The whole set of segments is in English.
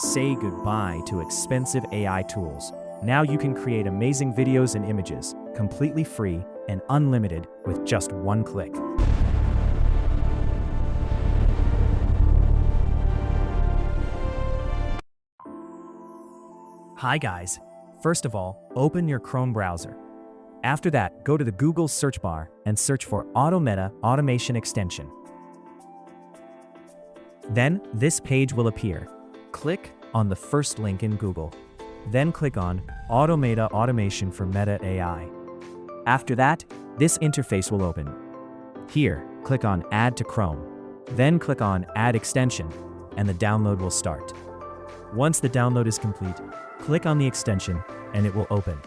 Say goodbye to expensive AI tools. Now you can create amazing videos and images, completely free and unlimited with just one click. Hi guys. First of all, open your Chrome browser. After that, go to the Google search bar and search for Autometa Automation Extension. Then, this page will appear. Click on the first link in Google. Then click on Autometa Automation for Meta AI. After that, this interface will open. Here, click on Add to Chrome. Then click on Add Extension, and the download will start. Once the download is complete, click on the extension, and it will open.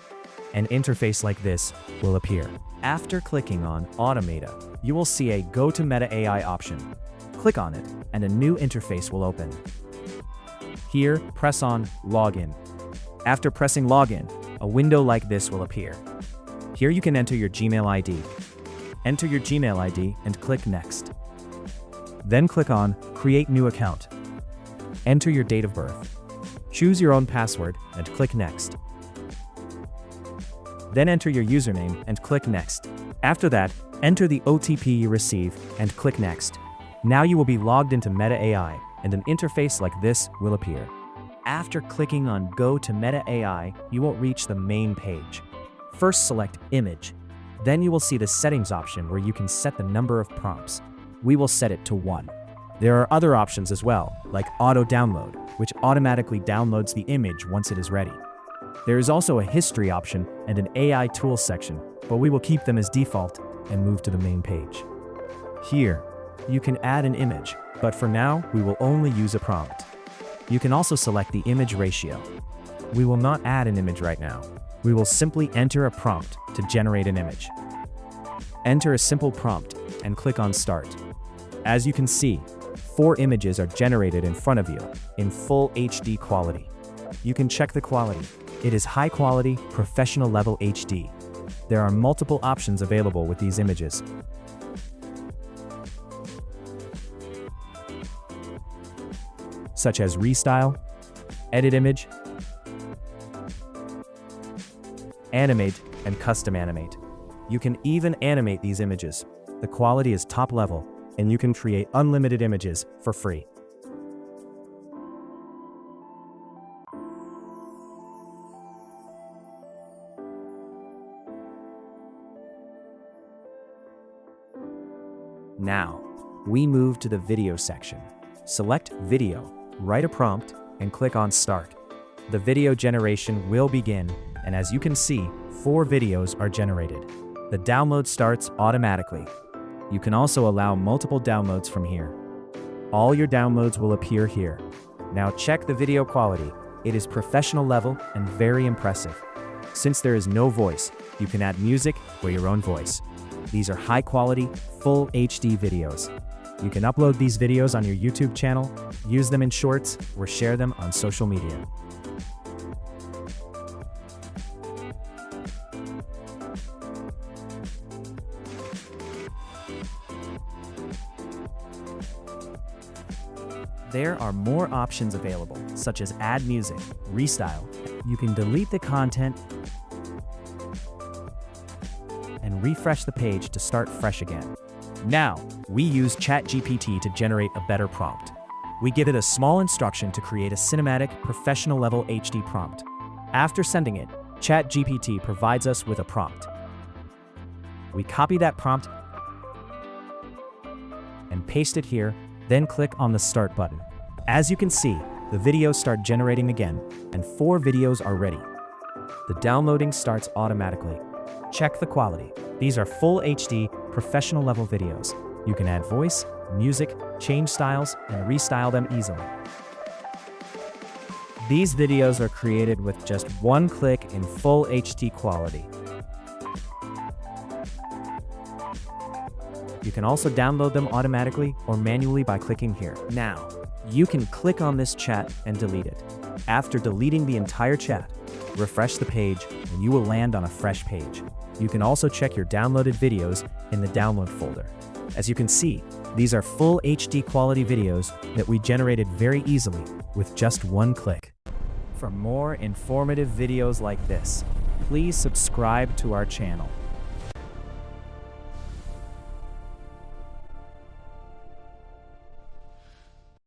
An interface like this will appear. After clicking on Autometa, you will see a Go to Meta AI option. Click on it, and a new interface will open. Here, press on Login. After pressing Login, a window like this will appear. Here you can enter your Gmail ID. Enter your Gmail ID and click Next. Then click on Create New Account. Enter your date of birth. Choose your own password and click Next. Then enter your username and click Next. After that, enter the OTP you receive and click Next. Now you will be logged into Meta AI, and an interface like this will appear. After clicking on Go to Meta AI, you will reach the main page. First select Image. Then you will see the Settings option where you can set the number of prompts. We will set it to 1. There are other options as well, like Auto Download, which automatically downloads the image once it is ready. There is also a History option and an AI Tools section, but we will keep them as default and move to the main page. Here, you can add an image, but for now, we will only use a prompt. You can also select the image ratio. We will not add an image right now. We will simply enter a prompt to generate an image. Enter a simple prompt and click on Start. As you can see, 4 images are generated in front of you in full HD quality. You can check the quality. It is high quality, professional level HD. There are multiple options available with these images. Such as Restyle, Edit Image, Animate, and Custom Animate. You can even animate these images. The quality is top level, and you can create unlimited images for free. Now, we move to the video section. Select Video, write a prompt, and click on Start. The video generation will begin, and as you can see, 4 videos are generated. The download starts automatically. You can also allow multiple downloads from here. All your downloads will appear here. Now check the video quality. It is professional level and very impressive. Since there is no voice, you can add music or your own voice. These are high quality, full HD videos. You can upload these videos on your YouTube channel, use them in shorts, or share them on social media. There are more options available, such as add music, restyle. You can delete the content and refresh the page to start fresh again. Now, we use ChatGPT to generate a better prompt. We give it a small instruction to create a cinematic, professional-level HD prompt. After sending it, ChatGPT provides us with a prompt. We copy that prompt and paste it here, then click on the Start button. As you can see, the videos start generating again, and 4 videos are ready. The downloading starts automatically. Check the quality. These are full HD, professional level videos. You can add voice, music, change styles, and restyle them easily. These videos are created with just one click in full HD quality. You can also download them automatically or manually by clicking here. Now, you can click on this chat and delete it. After deleting the entire chat, refresh the page and you will land on a fresh page. You can also check your downloaded videos in the download folder. As you can see, these are full HD quality videos that we generated very easily with just one click. For more informative videos like this, please subscribe to our channel.